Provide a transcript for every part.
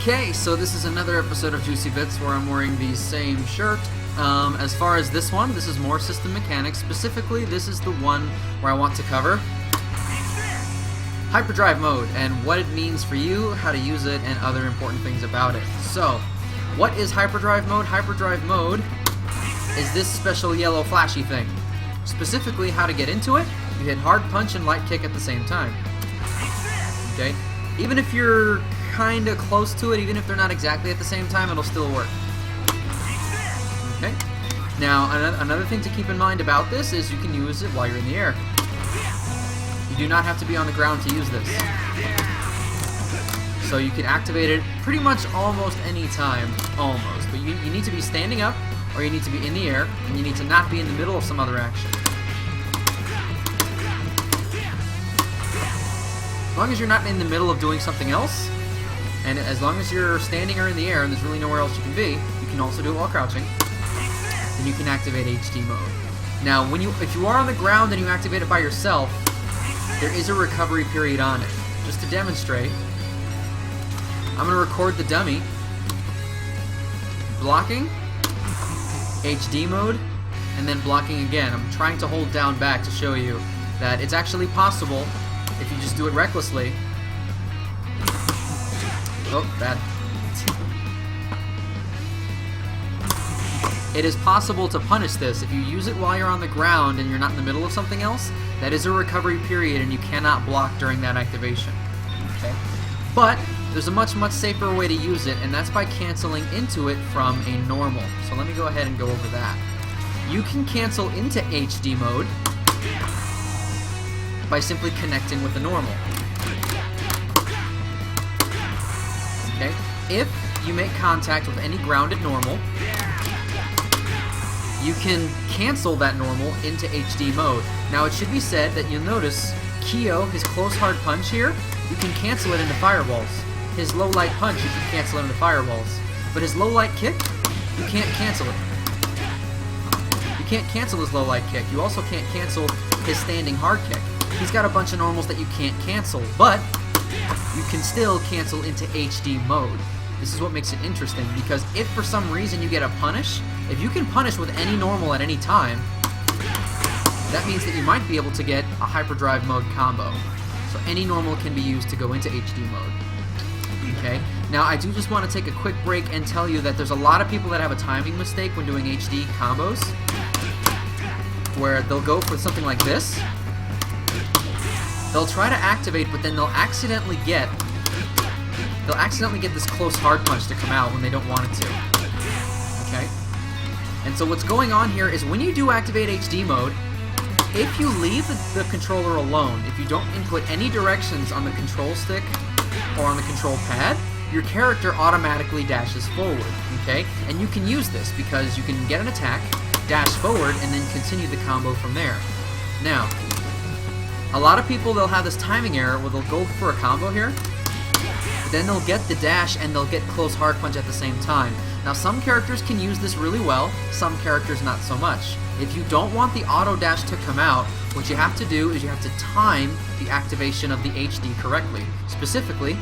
Okay, so this is another episode of Juicy Bits where I'm wearing the same shirt. As far as this one, this is more system mechanics. Specifically, this is the one where I want to cover hyperdrive mode and what it means for you, how to use it, and other important things about it. So, what is hyperdrive mode? Hyperdrive mode is this special yellow flashy thing. Specifically, how to get into it, you hit hard punch and light kick at the same time. Okay? Even if you're kind of close to it, even if they're not exactly at the same time, it'll still work. Okay? Now, another thing to keep in mind about this is you can use it while you're in the air. You do not have to be on the ground to use this. So you can activate it pretty much almost any time, almost. But you need to be standing up, or you need to be in the air, and you need to not be in the middle of some other action. As long as you're not in the middle of doing something else, and as long as you're standing or in the air and there's really nowhere else you can be, you can also do it while crouching, then you can activate HD mode. Now, if you are on the ground and you activate it by yourself, there is a recovery period on it. Just to demonstrate, I'm going to record the dummy blocking, HD mode, and then blocking again. I'm trying to hold down back to show you that it's actually possible if you just do it recklessly. Oh, bad. It is possible to punish this. If you use it while you're on the ground and you're not in the middle of something else, that is a recovery period and you cannot block during that activation. Okay? But there's a much, much safer way to use it, and that's by canceling into it from a normal. So let me go ahead and go over that. You can cancel into HD mode by simply connecting with the normal. Okay? If you make contact with any grounded normal, you can cancel that normal into HD mode. Now it should be said that you'll notice Kyo, his close hard punch here, you can cancel it into fireballs. His low light punch, you can cancel it into fireballs. But his low light kick, you can't cancel it. You can't cancel his low light kick. You also can't cancel his standing hard kick. He's got a bunch of normals that you can't cancel, but you can still cancel into HD mode. This is what makes it interesting, because if for some reason you get a punish, if you can punish with any normal at any time, that means that you might be able to get a hyperdrive mode combo. So any normal can be used to go into HD mode. Okay? Now I do just want to take a quick break and tell you that there's a lot of people that have a timing mistake when doing HD combos, where they'll go for something like this. They'll try to activate, but then they'll accidentally get this close hard punch to come out when they don't want it to. Okay? And so what's going on here is when you do activate HD mode, if you leave the controller alone, if you don't input any directions on the control stick or on the control pad, your character automatically dashes forward. Okay? And you can use this because you can get an attack, dash forward, and then continue the combo from there. Now, a lot of people, they'll have this timing error where they'll go for a combo here, but then they'll get the dash and they'll get close hard punch at the same time. Now some characters can use this really well, some characters not so much. If you don't want the auto dash to come out, what you have to do is you have to time the activation of the HD correctly. Specifically,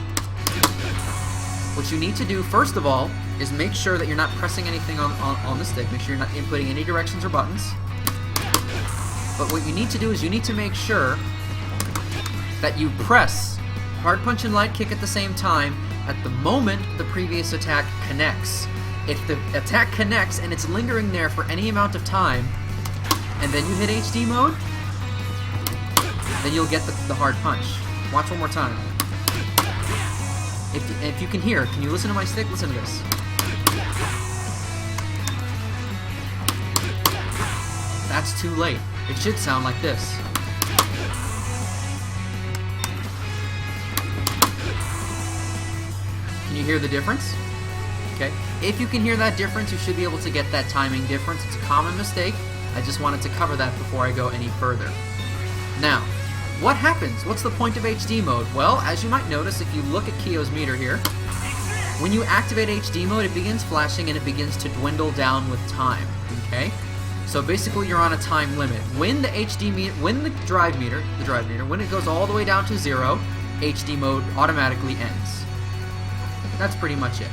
what you need to do first of all is make sure that you're not pressing anything on the stick. Make sure you're not inputting any directions or buttons. But what you need to do is you need to make sure that you press hard punch and light kick at the same time at the moment the previous attack connects. If the attack connects and it's lingering there for any amount of time, and then you hit HD mode, then you'll get the hard punch. Watch one more time. If you can hear, can you listen to my stick? Listen to this. That's too late. It should sound like this. Can you hear the difference? Okay. If you can hear that difference, you should be able to get that timing difference. It's a common mistake. I just wanted to cover that before I go any further. Now, what happens? What's the point of HD mode? Well, as you might notice if you look at Kyo's meter here, when you activate HD mode, it begins flashing and it begins to dwindle down with time. Okay? So basically you're on a time limit. When the when the drive meter, when it goes all the way down to 0, HD mode automatically ends. That's pretty much it.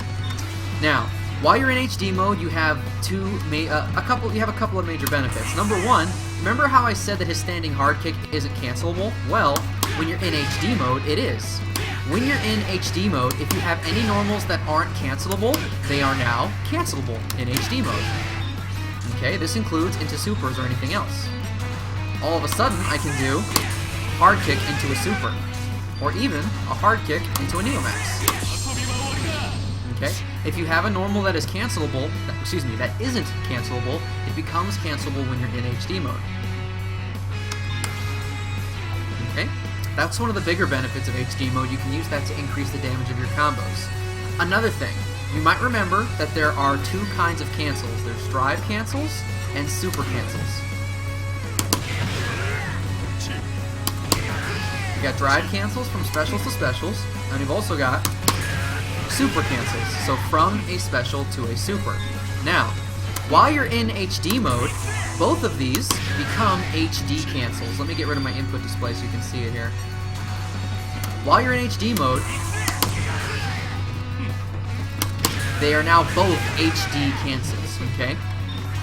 Now, while you're in HD mode, you have a couple of major benefits. Number one, remember how I said that his standing hard kick isn't cancelable? Well, when you're in HD mode, it is. When you're in HD mode, if you have any normals that aren't cancelable, they are now cancelable in HD mode. Okay, this includes into supers or anything else. All of a sudden, I can do hard kick into a super, or even a hard kick into a Neomax. Okay, if you have a normal that is cancelable, that isn't cancelable, it becomes cancelable when you're in HD mode. Okay, that's one of the bigger benefits of HD mode. You can use that to increase the damage of your combos. Another thing, you might remember that there are two kinds of cancels. There's drive cancels and super cancels. You got drive cancels from specials to specials, and you've also got super cancels, so from a special to a super. Now, while you're in HD mode, both of these become HD cancels. Let me get rid of my input display so you can see it here. While you're in HD mode, they are now both HD cancels, okay?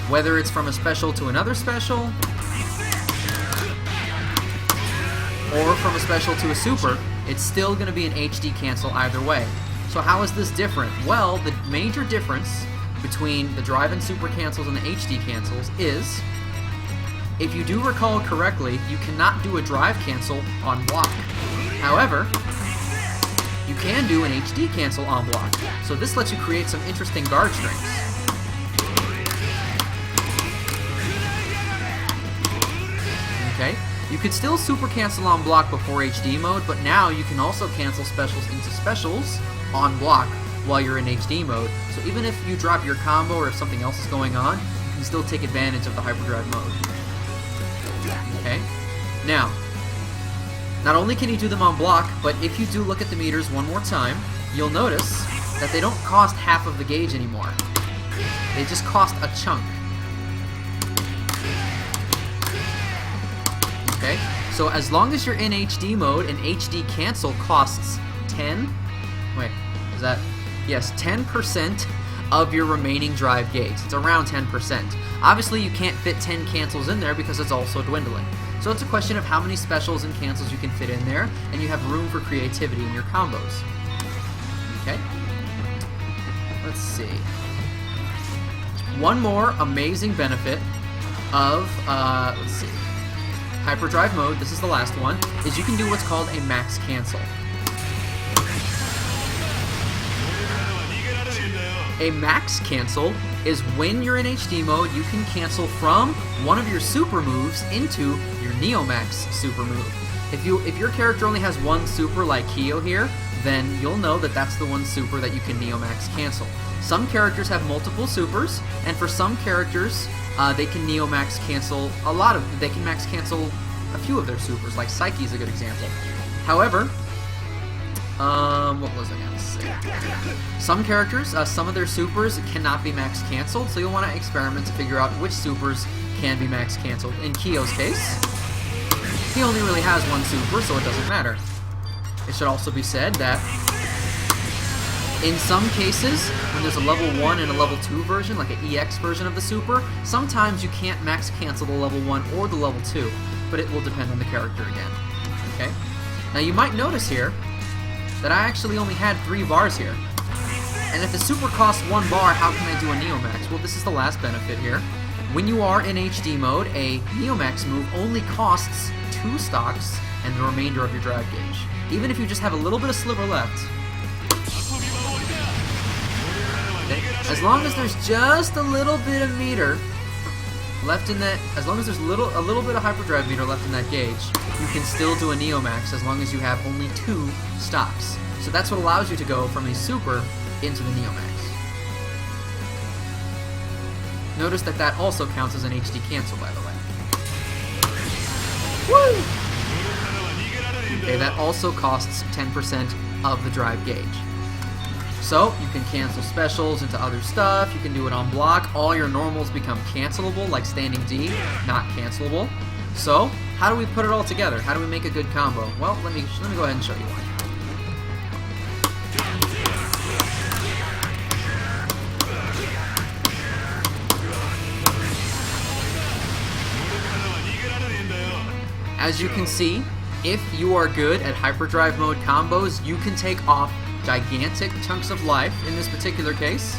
Whether it's from a special to another special, or from a special to a super, it's still going to be an HD cancel either way. So how is this different? Well, the major difference between the drive and super cancels and the HD cancels is, if you do recall correctly, you cannot do a drive cancel on block. However, you can do an HD cancel on block. So this lets you create some interesting guard strings. Okay? You could still super cancel on block before HD mode, but now you can also cancel specials into specials on block while you're in HD mode. So even if you drop your combo or if something else is going on, you can still take advantage of the hyperdrive mode. Okay? Now, not only can you do them on block, but if you do look at the meters one more time, you'll notice that they don't cost half of the gauge anymore. They just cost a chunk. Okay? So as long as you're in HD mode, an HD cancel costs 10%, yes, 10% of your remaining drive gauge. It's around 10%. Obviously, you can't fit 10 cancels in there because it's also dwindling. So it's a question of how many specials and cancels you can fit in there, and you have room for creativity in your combos. Okay? Let's see. One more amazing benefit of, let's see, hyperdrive mode, this is the last one, is you can do what's called a max cancel. A max cancel is when you're in HD mode, you can cancel from one of your super moves into your Neomax super move. If your character only has one super like Kyo here, then you'll know that that's the one super that you can Neomax cancel. Some characters have multiple supers, and for some characters, they can Neomax cancel they can max cancel a few of their supers, like Psyche is a good example. However, what was I gonna say? Some characters, some of their supers cannot be max canceled, so you'll want to experiment to figure out which supers can be max canceled. In Kyo's case, he only really has one super, so it doesn't matter. It should also be said that in some cases, when there's a level 1 and a level 2 version, like an EX version of the super, sometimes you can't max cancel the level 1 or the level 2, but it will depend on the character again. Okay? Now you might notice here that I actually only had 3 bars here. And if the super costs 1 bar, how can I do a Neomax? Well, this is the last benefit here. When you are in HD mode, a Neomax move only costs 2 stocks and the remainder of your drive gauge. Even if you just have a little bit of sliver left. Okay? As long as there's just a little bit of meter left in that, as long as there's a little bit of hyperdrive meter left in that gauge, you can still do a Neomax as long as you have only 2 stocks. So that's what allows you to go from a super into the Neomax. Notice that that also counts as an HD cancel, by the way. Woo! Okay, that also costs 10% of the drive gauge. So, you can cancel specials into other stuff, you can do it on block, all your normals become cancelable, like standing D, not cancelable. So, how do we put it all together? How do we make a good combo? Well, let me go ahead and show you one. As you can see, if you are good at hyperdrive mode combos, you can take off gigantic chunks of life. In this particular case,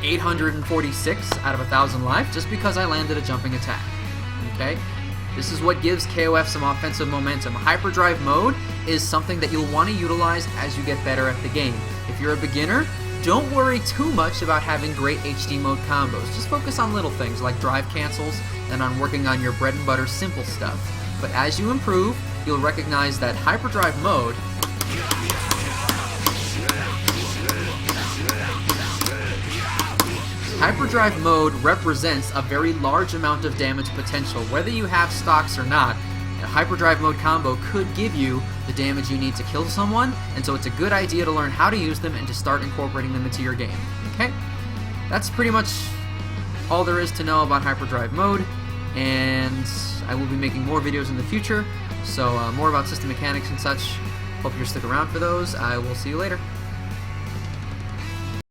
846 out of 1,000 life, just because I landed a jumping attack. Okay? This is what gives KOF some offensive momentum. Hyperdrive mode is something that you'll want to utilize as you get better at the game. If you're a beginner, don't worry too much about having great HD mode combos. Just focus on little things like drive cancels and on working on your bread and butter simple stuff. But as you improve, you'll recognize that hyperdrive mode represents a very large amount of damage potential. Whether you have stocks or not, a hyperdrive mode combo could give you the damage you need to kill someone, and so it's a good idea to learn how to use them and to start incorporating them into your game. Okay? That's pretty much all there is to know about hyperdrive mode, and I will be making more videos in the future, so more about system mechanics and such. Hope you'll stick around for those. I will see you later.